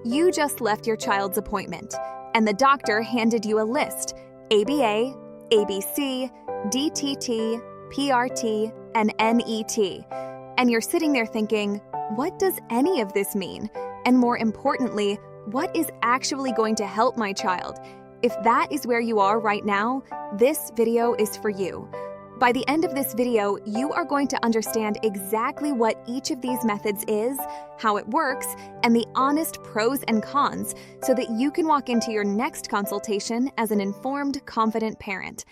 You just left your child's appointment, and the doctor handed you a list: ABA, ABC, DTT, PRT, and NET. And you're sitting there thinking, what does any of this mean? And more importantly, what is actually going to help my child? If that is where you are right now, this video is for you. By the end of this video, you are going to understand exactly what each of these methods is, how it works, and the honest pros and cons so that you can walk into your next consultation as an informed, confident parent.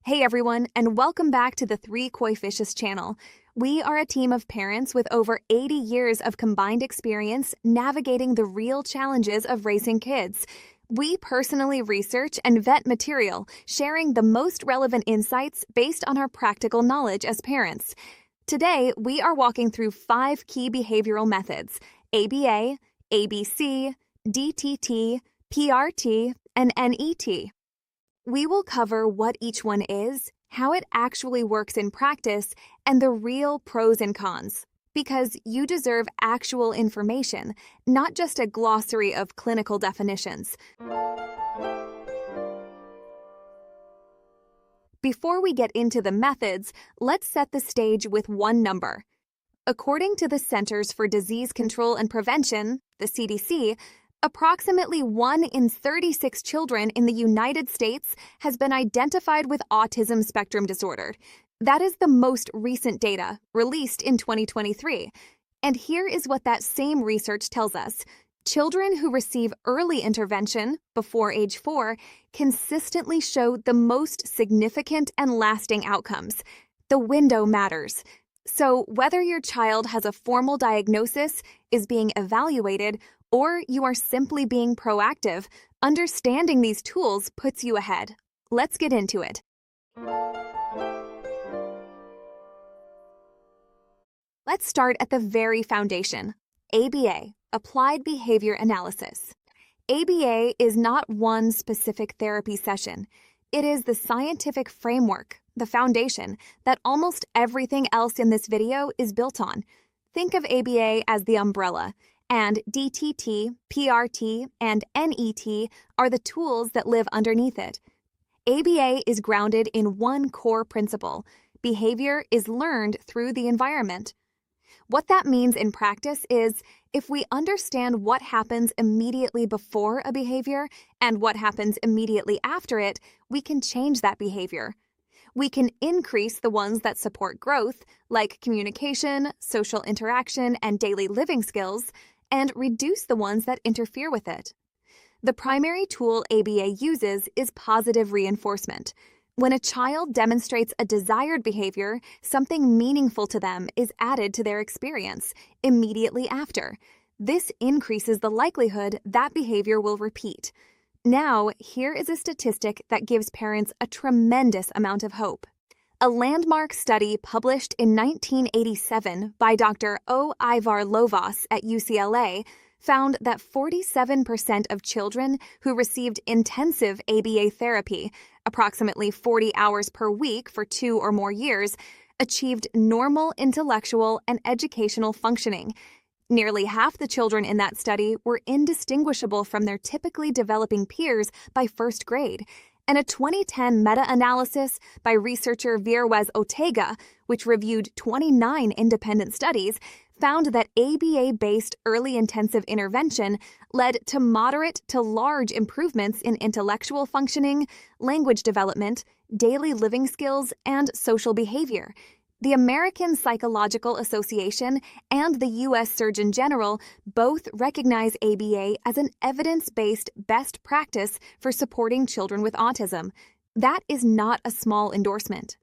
Hey everyone, and welcome back to the Three Koi Fishes channel. We are a team of parents with over 80 years of combined experience navigating the real challenges of raising kids. We personally research and vet material, sharing the most relevant insights based on our practical knowledge as parents. Today, we are walking through 5 key behavioral methods: ABA, ABC, DTT, PRT, and NET. We will cover what each one is, how it actually works in practice, and the real pros and cons. Because you deserve actual information, not just a glossary of clinical definitions. Before we get into the methods, let's set the stage with one number. According to the Centers for Disease Control and Prevention, the CDC, approximately 1 in 36 children in the United States has been identified with autism spectrum disorder. That is the most recent data, released in 2023. And here is what that same research tells us. Children who receive early intervention, before age 4, consistently show the most significant and lasting outcomes. The window matters. So whether your child has a formal diagnosis, is being evaluated, or you are simply being proactive, understanding these tools puts you ahead. Let's get into it. Let's start at the very foundation. ABA, Applied Behavior Analysis. ABA is not one specific therapy session. It is the scientific framework, the foundation, that almost everything else in this video is built on. Think of ABA as the umbrella, and DTT, PRT, and NET are the tools that live underneath it. ABA is grounded in one core principle: behavior is learned through the environment. What that means in practice is, if we understand what happens immediately before a behavior and what happens immediately after it, we can change that behavior. We can increase the ones that support growth, like communication, social interaction, and daily living skills, and reduce the ones that interfere with it. The primary tool ABA uses is positive reinforcement. When a child demonstrates a desired behavior, something meaningful to them is added to their experience immediately after. This increases the likelihood that behavior will repeat. Now, here is a statistic that gives parents a tremendous amount of hope. A landmark study published in 1987 by Dr. O. Ivar Lovaas at UCLA found that 47% of children who received intensive ABA therapy, approximately 40 hours per week for 2 or more years, achieved normal intellectual and educational functioning. Nearly half the children in that study were indistinguishable from their typically developing peers by first grade. And a 2010 meta-analysis by researcher Virwes Ortega, which reviewed 29 independent studies, found that ABA-based early intensive intervention led to moderate to large improvements in intellectual functioning, language development, daily living skills, and social behavior. The American Psychological Association and the U.S. Surgeon General both recognize ABA as an evidence-based best practice for supporting children with autism. That is not a small endorsement.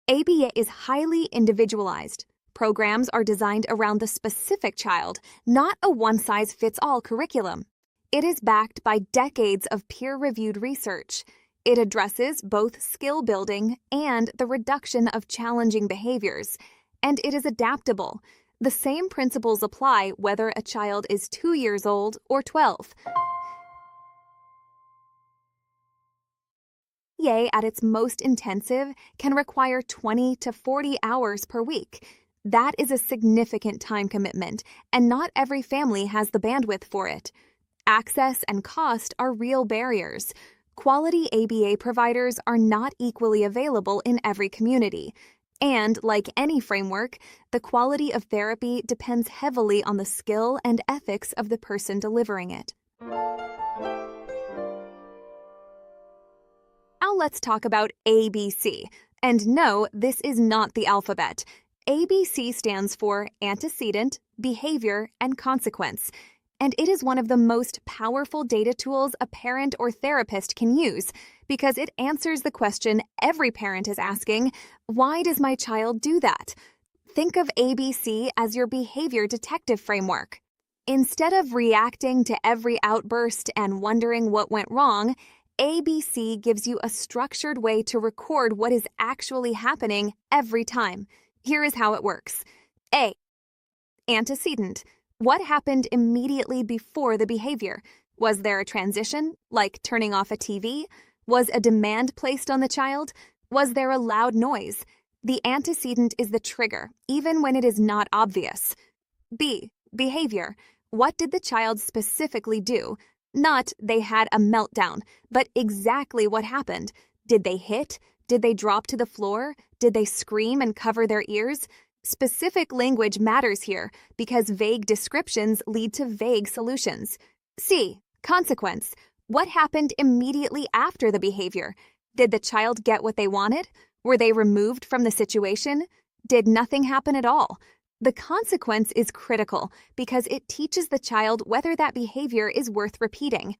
ABA is highly individualized. Programs are designed around the specific child, not a one-size-fits-all curriculum. It is backed by decades of peer-reviewed research. It addresses both skill building and the reduction of challenging behaviors. And it is adaptable. The same principles apply whether a child is 2 years old or 12. ABA at its most intensive can require 20 to 40 hours per week. That is a significant time commitment, and not every family has the bandwidth for it. Access and cost are real barriers. Quality ABA providers are not equally available in every community. And, like any framework, the quality of therapy depends heavily on the skill and ethics of the person delivering it. Now let's talk about ABC. And no, this is not the alphabet. ABC stands for antecedent, behavior, and consequence. And it is one of the most powerful data tools a parent or therapist can use because it answers the question every parent is asking, why does my child do that? Think of ABC as your behavior detective framework. Instead of reacting to every outburst and wondering what went wrong, ABC gives you a structured way to record what is actually happening every time. Here is how it works. A. Antecedent. What happened immediately before the behavior? Was there a transition, like turning off a TV? Was a demand placed on the child? Was there a loud noise? The antecedent is the trigger, even when it is not obvious. B. Behavior. What did the child specifically do? Not they had a meltdown, but exactly what happened. Did they hit? Did they drop to the floor? Did they scream and cover their ears? Specific language matters here because vague descriptions lead to vague solutions. C. Consequence. What happened immediately after the behavior? Did the child get what they wanted? Were they removed from the situation? Did nothing happen at all? The consequence is critical because it teaches the child whether that behavior is worth repeating.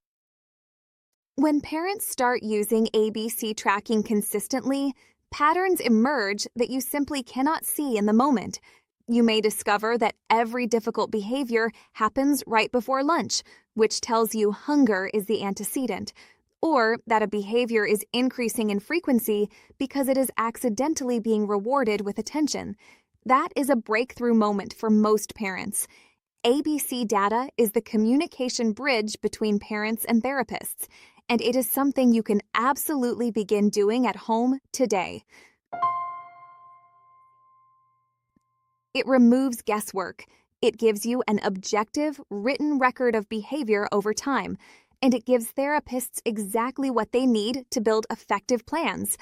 When parents start using ABC tracking consistently, patterns emerge that you simply cannot see in the moment. You may discover that every difficult behavior happens right before lunch, which tells you hunger is the antecedent, or that a behavior is increasing in frequency because it is accidentally being rewarded with attention. That is a breakthrough moment for most parents. ABC data is the communication bridge between parents and therapists, and it is something you can absolutely begin doing at home today. It removes guesswork. It gives you an objective, written record of behavior over time, and it gives therapists exactly what they need to build effective plans.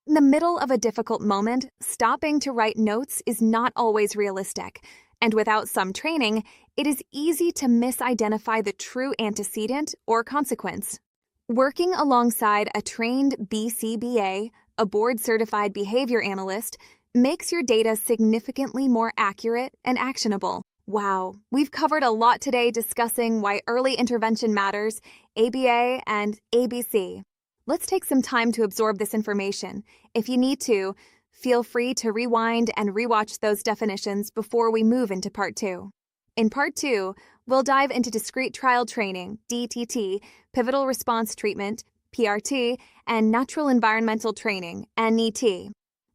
In the middle of a difficult moment, stopping to write notes is not always realistic, and without some training, it is easy to misidentify the true antecedent or consequence. Working alongside a trained BCBA, a board-certified behavior analyst, makes your data significantly more accurate and actionable. Wow, we've covered a lot today discussing why early intervention matters, ABA and ABC. Let's take some time to absorb this information. If you need to, feel free to rewind and rewatch those definitions before we move into Part 2. In Part 2, we'll dive into discrete trial training, DTT, pivotal response treatment, PRT, and natural environmental training, NET.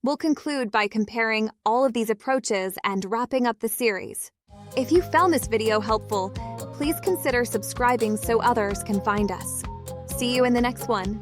We'll conclude by comparing all of these approaches and wrapping up the series. If you found this video helpful, please consider subscribing so others can find us. See you in the next one.